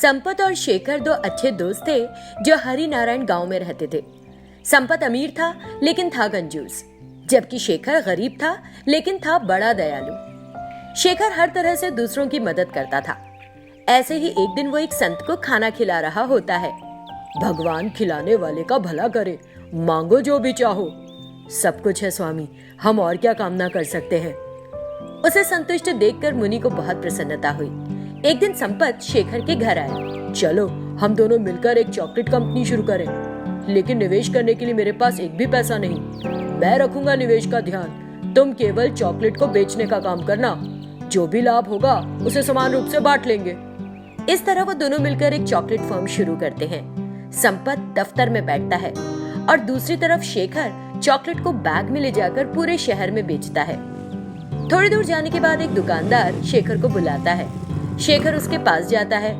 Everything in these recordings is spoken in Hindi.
संपत और शेखर दो अच्छे दोस्त थे जो हरि नारायण गांव में रहते थे। संपत अमीर था लेकिन था कंजूस, जबकि शेखर गरीब था लेकिन था बड़ा दयालु। शेखर हर तरह से दूसरों की मदद करता था। ऐसे ही एक दिन वो एक संत को खाना खिला रहा होता है। भगवान खिलाने वाले का भला करे, मांगो जो भी चाहो। सब कुछ है स्वामी, हम और क्या कामना कर सकते हैं। उसे संतुष्ट देखकर मुनि को बहुत प्रसन्नता हुई। एक दिन संपत शेखर के घर आया। चलो हम दोनों मिलकर एक चॉकलेट कंपनी शुरू करें, लेकिन निवेश करने के लिए मेरे पास एक भी पैसा नहीं। मैं रखूंगा निवेश का ध्यान, तुम केवल चॉकलेट को बेचने का काम करना। जो भी लाभ होगा उसे समान रूप से बांट लेंगे। इस तरह वो दोनों मिलकर एक चॉकलेट फर्म शुरू करते हैं। संपत दफ्तर में बैठता है और दूसरी तरफ शेखर चॉकलेट को बैग में ले जाकर पूरे शहर में बेचता है। थोड़ी दूर जाने के बाद एक दुकानदार शेखर को बुलाता है। शेखर उसके पास जाता है।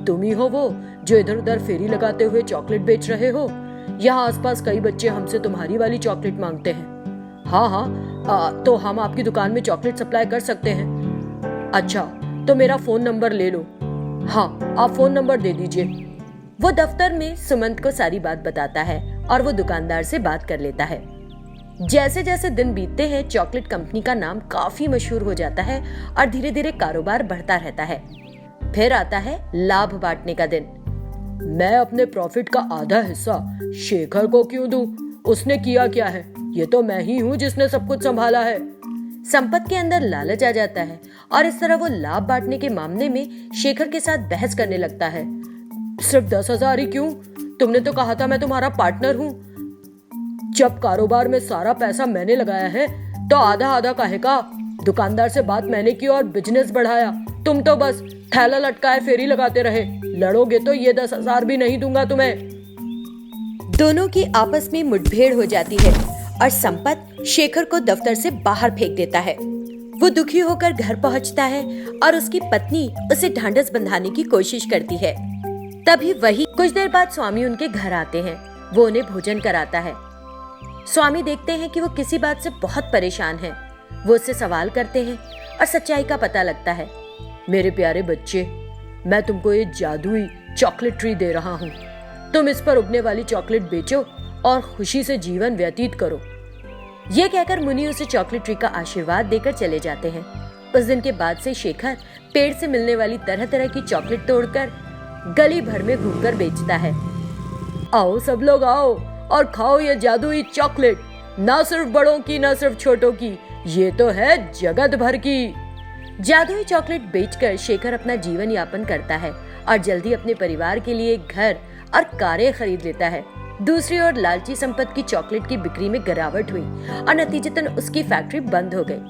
तुम ही हो वो जो इधर उधर फेरी लगाते हुए चॉकलेट बेच रहे हो? यहाँ आसपास कई बच्चे हमसे तुम्हारी वाली चॉकलेट मांगते हैं। हाँ, तो हम आपकी दुकान में चॉकलेट सप्लाई कर सकते हैं। अच्छा, तो मेरा फोन नंबर ले लो। हाँ, आप फोन नंबर दे दीजिए। वो दफ्तर में सुमंत को सारी बात बताता है और वो दुकानदार से बात कर लेता है। जैसे जैसे दिन बीतते हैं, चॉकलेट कंपनी का नाम काफी मशहूर हो जाता है और धीरे धीरे कारोबार बढ़ता रहता है। फिर आता है लाभ बांटने का दिन। मैं अपने प्रॉफिट का आधा हिस्सा शेखर को क्यों दूं? उसने किया क्या है? ये तो मैं ही हूँ जिसने सब कुछ संभाला है। संपत के अंदर लालच आ जाता है और इस तरह वो लाभ बांटने के मामले में शेखर के साथ बहस करने लगता है। सिर्फ 10,000 ही क्यों? तुमने तो कहा था मैं तुम्हारा पार्टनर हूँ। जब कारोबार में सारा पैसा मैंने लगाया है तो आधा आधा काहे का? दुकानदार से बात मैंने की और बिजनेस बढ़ाया। तुम तो बस थैला लटकाए फेरी लगाते रहे। लड़ोगे तो ये 10,000 भी नहीं दूंगा तुम्हें। दोनों की आपस में मुठभेड़ हो जाती है और संपत शेखर को दफ्तर से बाहर फेंक देता है। वो दुखी होकर घर पहुंचता है और उसकी पत्नी उसे ढांढस बंधाने की कोशिश करती है। तभी वही कुछ देर बाद स्वामी उनके घर आते हैं। वो उन्हें भोजन कराता है। स्वामी देखते हैं कि वो किसी बात से बहुत परेशान हैं। वो उससे सवाल करते हैं और सच्चाई का पता लगता है। मेरे प्यारे बच्चे, मैं तुमको ये जादुई चॉकलेट ट्री दे रहा हूँ। तुम इस पर उगने वाली चॉकलेट बेचो और खुशी से जीवन व्यतीत करो। ये कहकर मुनि उसे चॉकलेट ट्री का आशीर्वाद देकर चले जाते हैं। उस दिन के बाद से शेखर पेड़ से मिलने वाली तरह तरह की चॉकलेट तोड़कर गली भर में घूमकर बेचता है। आओ सब लोग आओ और खाओ ये जादुई चॉकलेट, ना सिर्फ बड़ों की ना सिर्फ छोटों की, ये तो है जगत भर की। जादुई चॉकलेट बेचकर शेखर अपना जीवन यापन करता है और जल्दी अपने परिवार के लिए एक घर और कारें खरीद लेता है। दूसरी ओर लालची संपत की चॉकलेट की बिक्री में गिरावट हुई और नतीजतन उसकी फैक्ट्री बंद हो गई।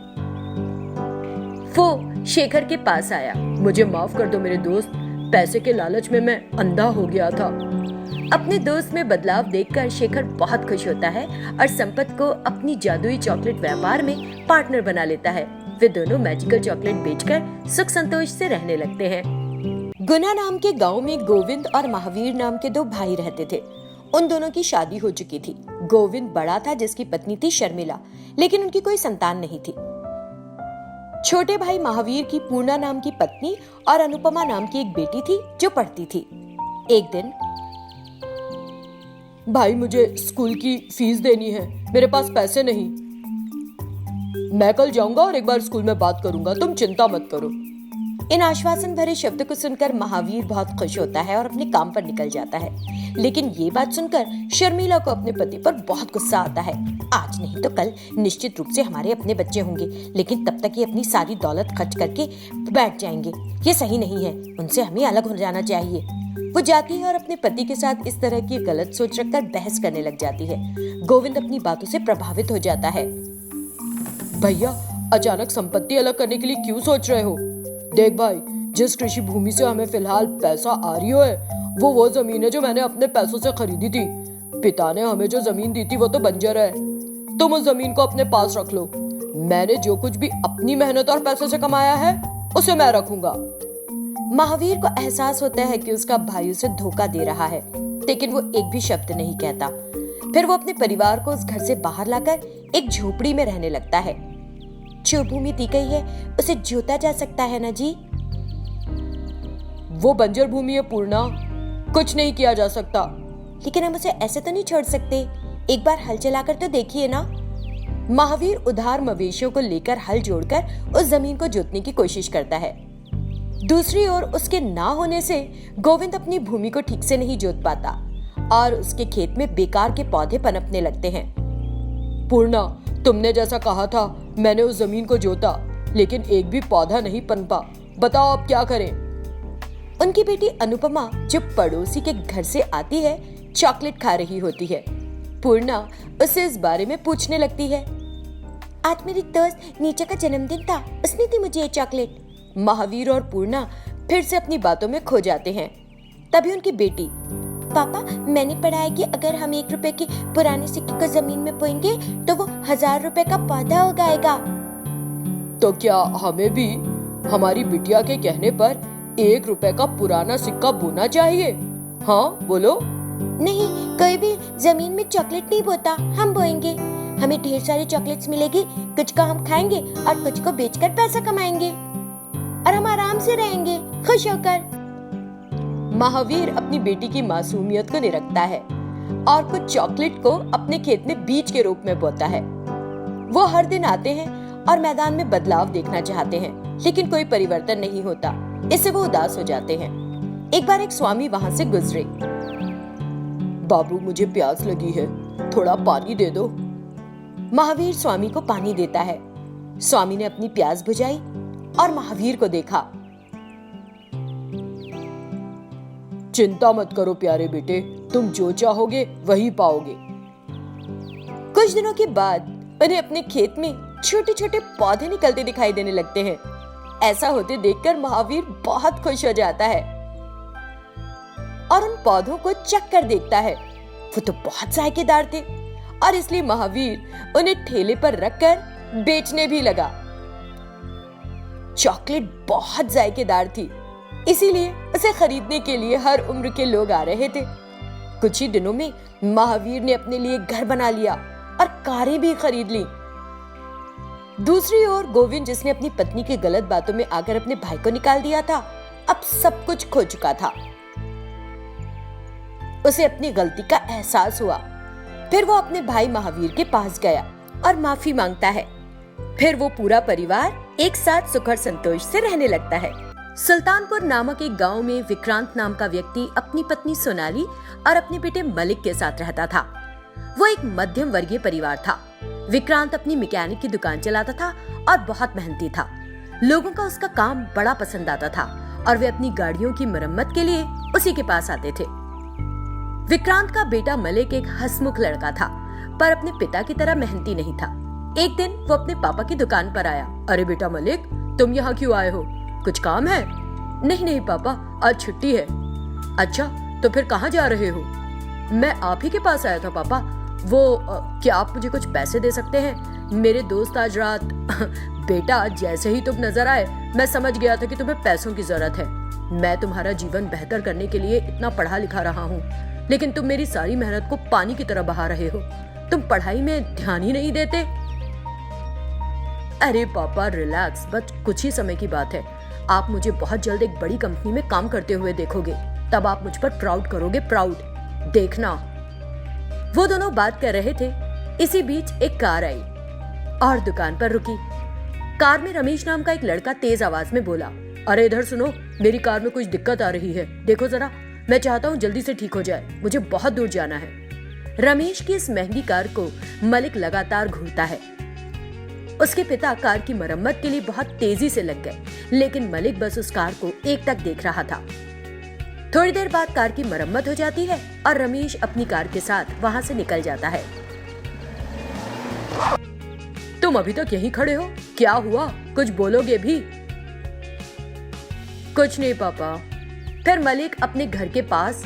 वो शेखर के पास आया। मुझे माफ कर दो मेरे दोस्त, पैसे के लालच में मैं अंधा हो गया था। अपने दोस्त में बदलाव देखकर शेखर बहुत खुश होता है और संपत को अपनी जादुई चॉकलेट व्यापार में पार्टनर बना लेता है। वे दोनों मैजिकल चॉकलेट बेचकर सुख संतोष से रहने लगते हैं। गुना नाम के गांव में गोविंद और महावीर नाम के दो भाई रहते थे। उन दोनों की शादी हो चुकी थी। गोविंद बड़ा था जिसकी पत्नी थी शर्मिला, लेकिन उनकी कोई संतान नहीं थी। छोटे भाई महावीर की पूर्णा नाम की पत्नी और अनुपमा नाम की एक बेटी थी जो पढ़ती थी। एक दिन, भाई मुझे स्कूल की फीस देनी है, मेरे पास पैसे नहीं। मैं कल जाऊंगा और एक बार स्कूल में बात करूंगा, तुम चिंता मत करो। इन आश्वासन भरे शब्द को सुनकर महावीर बहुत खुश होता है और अपने काम पर निकल जाता है। लेकिन ये बात सुनकर शर्मिला को अपने पति पर बहुत गुस्सा आता है। आज नहीं तो कल निश्चित रूप से हमारे अपने बच्चे होंगे, लेकिन तब तक ये अपनी सारी दौलत खर्च करके बैठ जाएंगे। ये सही नहीं है, उनसे हमें अलग हो जाना चाहिए। वो जाती है और अपने पति के साथ इस तरह की गलत सोच रखकर बहस करने लग जाती है। गोविंद अपनी बातों से प्रभावित हो जाता है। भैया, अचानक संपत्ति अलग करने के लिए क्यों सोच रहे हो? देख भाई, जिस कृषि भूमि से हमें फिलहाल पैसा आ रही है वो जमीन है जो मैंने अपने पैसों से खरीदी थी। पिता ने हमें जो जमीन दी थी वो तो बंजर है। तुम उस जमीन को अपने पास रख लो। मैंने जो कुछ भी अपनी मेहनत और पैसों से कमाया है उसे मैं रखूंगा। महावीर को एहसास होता है कि उसका भाई उसे धोखा दे रहा है, लेकिन वो एक भी शब्द नहीं कहता। फिर वो अपने परिवार को उस घर से बाहर लाकर एक झोपड़ी में रहने लगता है। जो भूमि दी गई है उसे जोता जा सकता है ना जी। वो बंजर भूमि है पूर्णा, कुछ नहीं किया जा सकता। लेकिन हम उसे ऐसे तो नहीं छोड़ सकते, एक बार हल चलाकर तो देखिए ना। महावीर उधार मवेशियों को लेकर हल जोड़कर उस जमीन को जोतने की कोशिश करता है। दूसरी ओर उसके ना होने से गोविंद अपनी भूमि को ठीक से नहीं जोत पाता और उसके खेत में बेकार के पौधे पनपने लगते हैं। पूर्णा, तुमने जैसा कहा था मैंने उस जमीन को जोता, लेकिन एक भी पौधा नहीं पनपा। बताओ अब क्या करें? उनकी बेटी अनुपमा जो पड़ोसी के घर से आती है, चॉकलेट खा रही होती है। पूर्णा उसे इस बारे में पूछने लगती है। आज मेरी दोस्त नीचे का जन्मदिन था, उसने दी मुझे ये चॉकलेट। महावीर और पूर्णा फिर से अपनी बातों में खो जाते हैं। तभी उनकी बेटी, पापा मैंने पढ़ा है कि अगर हम 1 रुपए के पुराने सिक्के को जमीन में बोएंगे तो वो 1000 रुपए का पौधा उगाएगा। तो क्या हमें भी हमारी बिटिया के कहने पर 1 रुपए का पुराना सिक्का बोना चाहिए? हाँ बोलो। नहीं, कोई भी जमीन में चॉकलेट नहीं बोता, हम बोएंगे। हमें ढेर सारी चॉकलेट्स मिलेगी, कुछ को हम खाएंगे और कुछ को बेचकर पैसा कमाएंगे और हम आराम से रहेंगे खुश होकर। महावीर अपनी बेटी की मासूमियत को निरखता है और कुछ चॉकलेट को अपने खेत में बीज के रूप में बोता है। वो हर दिन आते हैं और मैदान में बदलाव देखना चाहते हैं, लेकिन कोई परिवर्तन नहीं होता। इससे वो उदास हो जाते हैं। एक बार एक स्वामी वहां से गुजरे। बाबू, मुझे प्यास लगी है, थोड़ा पानी दे दो। महावीर स्वामी को पानी देता है। स्वामी ने अपनी प्यास बुझाई और महावीर को देखा। चिंता मत करो प्यारे बेटे, तुम जो चाहोगे वही पाओगे। कुछ दिनों के बाद उन्हें अपने खेत में छोटे छोटे पौधे निकलते दिखाई देने लगते हैं। ऐसा होते देखकर महावीर बहुत खुश हो जाता है और उन पौधों को चख कर देखता है। वो तो बहुत जायकेदार थे और इसलिए महावीर उन्हें ठेले पर रखकर बेचने भी लगा। चॉकलेट बहुत जायकेदार थी, इसीलिए उसे खरीदने के लिए हर उम्र के लोग आ रहे थे। कुछ ही दिनों में महावीर ने अपने लिए घर बना लिया और कारें भी खरीद ली। दूसरी ओर गोविंद, जिसने अपनी पत्नी की गलत बातों में आकर अपने भाई को निकाल दिया था, अब सब कुछ खो चुका था। उसे अपनी गलती का एहसास हुआ। फिर वो अपने भाई महावीर के पास गया और माफी मांगता है। फिर वो पूरा परिवार एक साथ सुख और संतोष से रहने लगता है। सुल्तानपुर नामक एक गांव में विक्रांत नाम का व्यक्ति अपनी पत्नी सोनाली और अपने बेटे मलिक के साथ रहता था। वो एक मध्यम वर्गीय परिवार था। विक्रांत अपनी मैकेनिक की दुकान चलाता था और बहुत मेहनती था। लोगों का उसका काम बड़ा पसंद आता था और वे अपनी गाड़ियों की मरम्मत के लिए उसी के पास आते थे। विक्रांत का बेटा मलिक एक हंसमुख लड़का था, पर अपने पिता की तरह मेहनती नहीं था। एक दिन वो अपने पापा की दुकान पर आया। अरे बेटा मलिक, तुम यहाँ क्यों आए हो? कुछ काम है? नहीं नहीं पापा, आज छुट्टी है। अच्छा, तो फिर कहाँ जा रहे हो? मैं आप ही के पास आया था पापा। क्या आप मुझे कुछ पैसे दे सकते हैं? मेरे दोस्त आज रात बेटा, जैसे ही तुम नजर आए मैं समझ गया था कि तुम्हें पैसों की जरूरत है। मैं तुम्हारा जीवन बेहतर करने के लिए इतना पढ़ा लिखा रहा हूँ, लेकिन तुम मेरी सारी मेहनत को पानी की तरह बहा रहे हो। तुम पढ़ाई में ध्यान ही नहीं देते। अरे पापा रिलैक्स, बस कुछ ही समय की बात है। आप मुझे बहुत जल्द एक बड़ी कंपनी में काम करते हुए देखोगे, तब आप मुझ पर प्राउड करोगे, प्राउड। देखना। वो दोनों बात कर रहे थे। इसी बीच एक कार आई और दुकान पर रुकी। कार में रमेश नाम का एक लड़का तेज आवाज में बोला, अरे इधर सुनो, मेरी कार में कुछ दिक्कत आ रही है, देखो जरा। मैं चाहता हूँ जल्दी से ठीक हो जाए, मुझे बहुत दूर जाना है। रमेश की इस महंगी कार को मलिक लगातार घूरता है। उसके पिता कार की मरम्मत के लिए बहुत तेजी से लग गए, लेकिन मलिक बस उस कार को एकटक देख रहा था। थोड़ी देर बाद कार की मरम्मत हो जाती है और रमेश अपनी कार के साथ वहां से निकल जाता है। तुम अभी तक यहीं खड़े हो, क्या हुआ? कुछ बोलोगे भी? कुछ नहीं पापा। फिर मलिक अपने घर के पास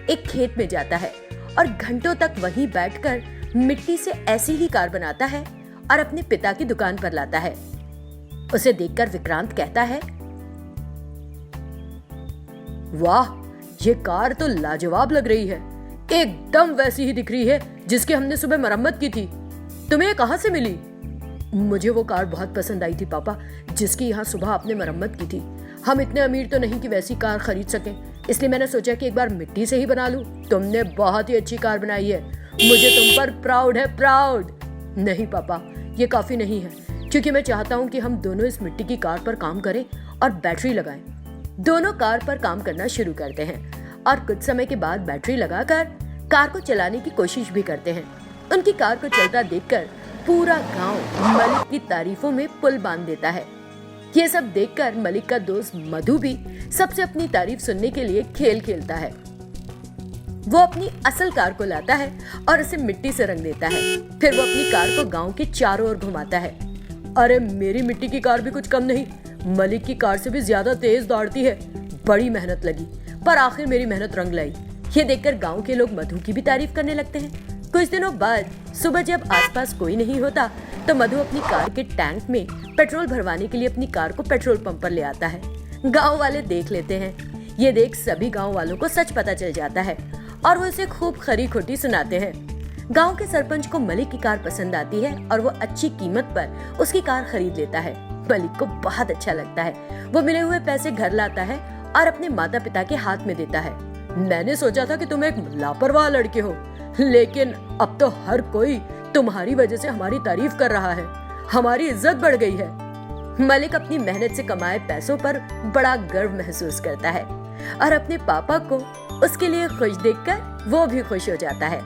एक खेत में जाता है और घंटों तक वहीं बैठकर मिट्टी से ऐसी ही कार बनाता है और अपने पिता की दुकान पर लाता है। उसे देखकर विक्रांत कहता है, वाह, ये कार तो लाजवाब लग रही है, एकदम वैसी ही दिख रही है जिसकी हमने सुबह मरम्मत की थी। तुम्हें ये कहां से मिली? मुझे वो कार बहुत पसंद आई थी पापा, जिसकी यहाँ सुबह आपने मरम्मत की थी। हम इतने अमीर तो नहीं कि वैसी कार खरीद सकें, इसलिए मैंने सोचा कि एक बार मिट्टी से ही बना लूं। तुमने बहुत ही अच्छी कार बनाई है, मुझे तुम पर प्राउड है, प्राउड। नहीं पापा, ये काफी नहीं है, क्योंकि मैं चाहता हूँ कि हम दोनों इस मिट्टी की कार पर काम करें और बैटरी लगाएं। दोनों कार पर काम करना शुरू करते हैं और कुछ समय के बाद बैटरी लगाकर कार को चलाने की कोशिश भी करते हैं। उनकी कार को चलता देखकर पूरा गांव मलिक की तारीफों में पुल बांध देता है। ये सब देखकर मलिक का दोस्त मधु भी सबसे अपनी तारीफ सुनने के लिए खेल खेलता है। वो अपनी असल कार को लाता है और उसे मिट्टी से रंग देता है। फिर वो अपनी कार को गांव के चारों ओर घुमाता है। अरे मेरी मिट्टी की कार भी कुछ कम नहीं, मलिक की कार से भी ज्यादा तेज दौड़ती है। बड़ी मेहनत लगी, पर आखिर मेरी मेहनत रंग लाई। ये देखकर गांव के लोग मधु की भी तारीफ करने लगते हैं। कुछ दिनों बाद सुबह जब आसपास कोई नहीं होता तो मधु अपनी कार के टैंक में पेट्रोल भरवाने के लिए अपनी कार को पेट्रोल पंप पर ले आता है। गांव वाले देख लेते हैं। ये देख सभी गांव वालों को सच पता चल जाता है और वो इसे खूब खरी खोटी सुनाते हैं। गांव के सरपंच को मलिक की कार पसंद आती है और वो अच्छी कीमत पर उसकी कार खरीद लेता है। मलिक को बहुत अच्छा लगता है। वो मिले हुए पैसे घर लाता है और अपने माता पिता के हाथ में देता है। मैंने सोचा था कि तुम एक लापरवाह लड़के हो, लेकिन अब तो हर कोई तुम्हारी वजह से हमारी तारीफ कर रहा है। हमारी इज्जत बढ़ गई है। मलिक अपनी मेहनत से कमाए पैसों पर बड़ा गर्व महसूस करता है और अपने पापा को उसके लिए खुश देखकर वो भी खुश हो जाता है।